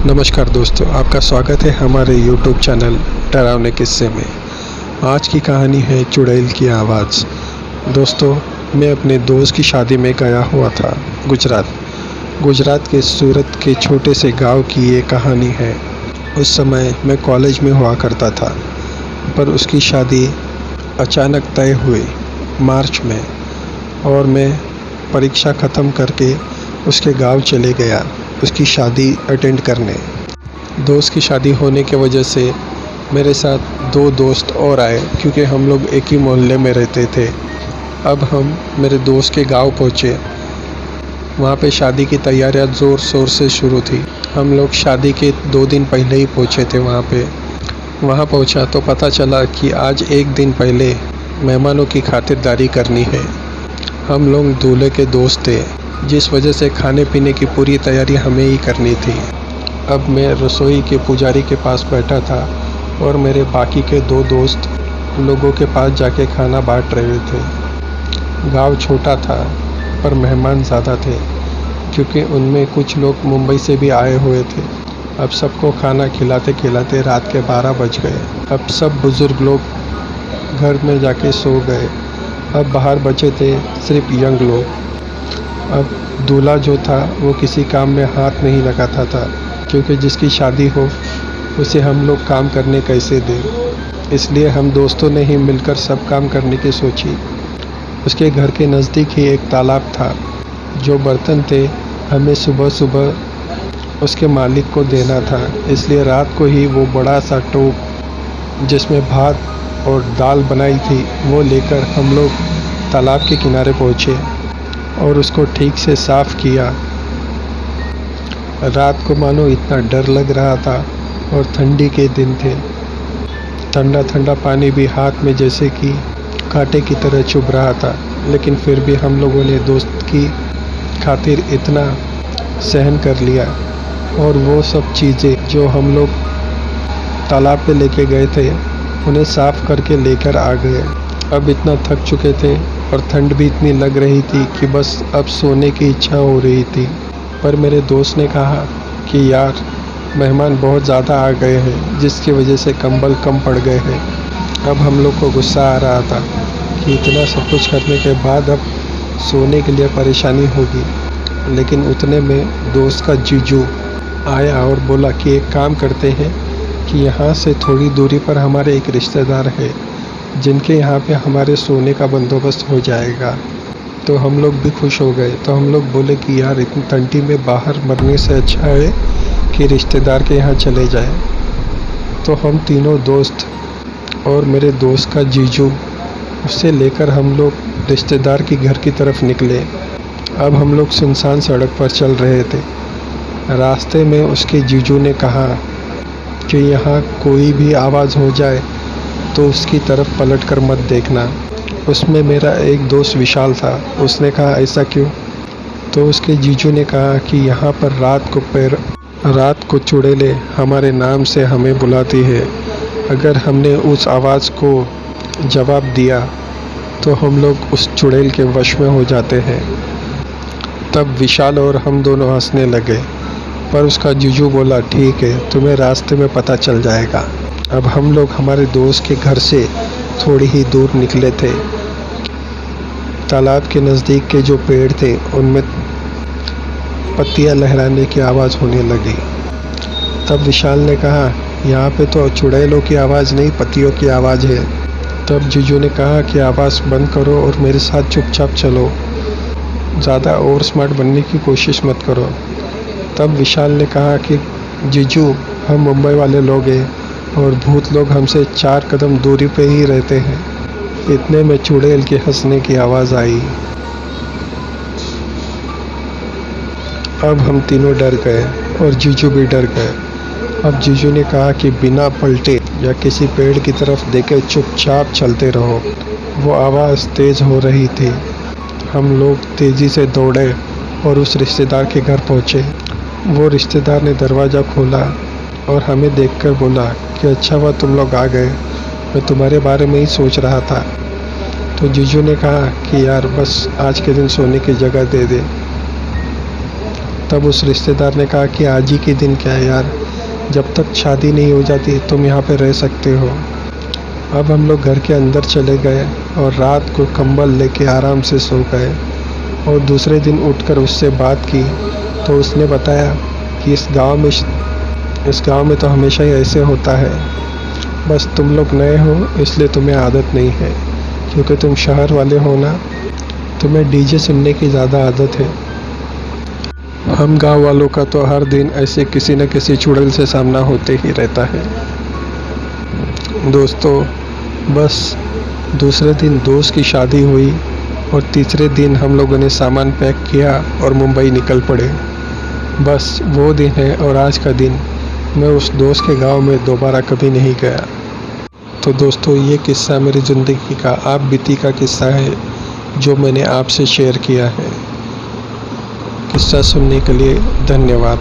नमस्कार दोस्तों, आपका स्वागत है हमारे YouTube चैनल डरावने किस्से में। आज की कहानी है चुड़ैल की आवाज़। दोस्तों, मैं अपने दोस्त की शादी में गया हुआ था गुजरात के सूरत के छोटे से गांव की ये कहानी है। उस समय मैं कॉलेज में हुआ करता था, पर उसकी शादी अचानक तय हुई मार्च में, और मैं परीक्षा ख़त्म करके उसके गांव चले गया उसकी शादी अटेंड करने। दोस्त की शादी होने की वजह से मेरे साथ दो दोस्त और आए, क्योंकि हम लोग एक ही मोहल्ले में रहते थे। अब हम मेरे दोस्त के गांव पहुँचे। वहाँ पे शादी की तैयारियां ज़ोर शोर से शुरू थी। हम लोग शादी के 2 दिन पहले ही पहुँचे थे वहाँ पे। वहाँ पहुँचा तो पता चला कि आज एक दिन पहले मेहमानों की खातिरदारी करनी है। हम लोग दूल्हे के दोस्त थे, जिस वजह से खाने पीने की पूरी तैयारी हमें ही करनी थी। अब मैं रसोई के पुजारी के पास बैठा था और मेरे बाकी के 2 दोस्त लोगों के पास जाके खाना बांट रहे थे। गांव छोटा था, पर मेहमान ज़्यादा थे, क्योंकि उनमें कुछ लोग मुंबई से भी आए हुए थे। अब सबको खाना खिलाते खिलाते रात के 12 बज गए। अब सब बुज़ुर्ग लोग घर में जाके सो गए। अब बाहर बचे थे सिर्फ यंग लोग। अब दूल्हा जो था वो किसी काम में हाथ नहीं लगाता था, क्योंकि जिसकी शादी हो उसे हम लोग काम करने कैसे दें। इसलिए हम दोस्तों ने ही मिलकर सब काम करने की सोची। उसके घर के नज़दीक ही एक तालाब था। जो बर्तन थे हमें सुबह सुबह उसके मालिक को देना था, इसलिए रात को ही वो बड़ा सा टोप जिसमें भात और दाल बनाई थी वो लेकर हम लोग तालाब के किनारे पहुँचे और उसको ठीक से साफ़ किया। रात को मानो इतना डर लग रहा था, और ठंडी के दिन थे। ठंडा ठंडा पानी भी हाथ में जैसे कि कांटे की तरह चुभ रहा था, लेकिन फिर भी हम लोगों ने दोस्त की खातिर इतना सहन कर लिया। और वो सब चीज़ें जो हम लोग तालाब पे लेके गए थे उन्हें साफ़ करके लेकर आ गए। अब इतना थक चुके थे और ठंड भी इतनी लग रही थी कि बस अब सोने की इच्छा हो रही थी। पर मेरे दोस्त ने कहा कि यार, मेहमान बहुत ज़्यादा आ गए हैं, जिसकी वजह से कंबल कम पड़ गए हैं। अब हम लोग को गुस्सा आ रहा था कि इतना सब कुछ करने के बाद अब सोने के लिए परेशानी होगी। लेकिन उतने में दोस्त का जीजू आया और बोला कि एक काम करते हैं कि यहाँ से थोड़ी दूरी पर हमारे एक रिश्तेदार है, जिनके यहाँ पे हमारे सोने का बंदोबस्त हो जाएगा। तो हम लोग भी खुश हो गए। तो हम लोग बोले कि यार, इतनी ठंडी में बाहर मरने से अच्छा है कि रिश्तेदार के यहाँ चले जाएं। तो हम तीनों दोस्त और मेरे दोस्त का जीजू, उससे लेकर हम लोग रिश्तेदार के घर की तरफ निकले। अब हम लोग सुनसान सड़क पर चल रहे थे। रास्ते में उसके जीजू ने कहा कि यहाँ कोई भी आवाज़ हो जाए तो उसकी तरफ पलट कर मत देखना। उसमें मेरा एक दोस्त विशाल था। उसने कहा, ऐसा क्यों? तो उसके जीजू ने कहा कि यहाँ पर रात को चुड़ैलें हमारे नाम से हमें बुलाती है। अगर हमने उस आवाज़ को जवाब दिया तो हम लोग उस चुड़ैल के वश में हो जाते हैं। तब विशाल और हम दोनों हंसने लगे, पर उसका जीजू बोला, ठीक है, तुम्हें रास्ते में पता चल जाएगा। अब हम लोग हमारे दोस्त के घर से थोड़ी ही दूर निकले थे। तालाब के नज़दीक के जो पेड़ थे उनमें पत्तियां लहराने की आवाज़ होने लगी। तब विशाल ने कहा, यहाँ पे तो चुड़ैलों की आवाज़ नहीं, पत्तियों की आवाज़ है। तब जीजू ने कहा कि आवाज़ बंद करो और मेरे साथ चुपचाप चलो, ज़्यादा ओवर स्मार्ट बनने की कोशिश मत करो। तब विशाल ने कहा कि जीजू, हम मुंबई वाले लोग हैं और भूत लोग हमसे 4 कदम दूरी पे ही रहते हैं। इतने में चुड़ैल के हंसने की आवाज़ आई। अब हम तीनों डर गए और जीजू भी डर गए। अब जीजू ने कहा कि बिना पलटे या किसी पेड़ की तरफ देखे चुपचाप चलते रहो। वो आवाज़ तेज़ हो रही थी। हम लोग तेज़ी से दौड़े और उस रिश्तेदार के घर पहुँचे। वो रिश्तेदार ने दरवाज़ा खोला और हमें देखकर बोला कि अच्छा हुआ तुम लोग आ गए, मैं तुम्हारे बारे में ही सोच रहा था। तो जीजू ने कहा कि यार, बस आज के दिन सोने की जगह दे दे। तब उस रिश्तेदार ने कहा कि आज ही के दिन क्या है यार, जब तक शादी नहीं हो जाती तुम यहाँ पे रह सकते हो। अब हम लोग घर के अंदर चले गए और रात को कंबल लेके आराम से सो गए। और दूसरे दिन उठकर उससे बात की तो उसने बताया कि इस गांव में तो हमेशा ही ऐसे होता है, बस तुम लोग नए हो इसलिए तुम्हें आदत नहीं है, क्योंकि तुम शहर वाले हो ना, तुम्हें डीजे सुनने की ज़्यादा आदत है। हम गांव वालों का तो हर दिन ऐसे किसी न किसी चुड़ैल से सामना होते ही रहता है। दोस्तों, बस दूसरे दिन दोस्त की शादी हुई और तीसरे दिन हम लोगों ने सामान पैक किया और मुंबई निकल पड़े। बस वो दिन है और आज का दिन मैं उस दोस्त के गांव में दोबारा कभी नहीं गया। तो दोस्तों, ये किस्सा मेरी ज़िंदगी का आप बीती का किस्सा है जो मैंने आपसे शेयर किया है। किस्सा सुनने के लिए धन्यवाद।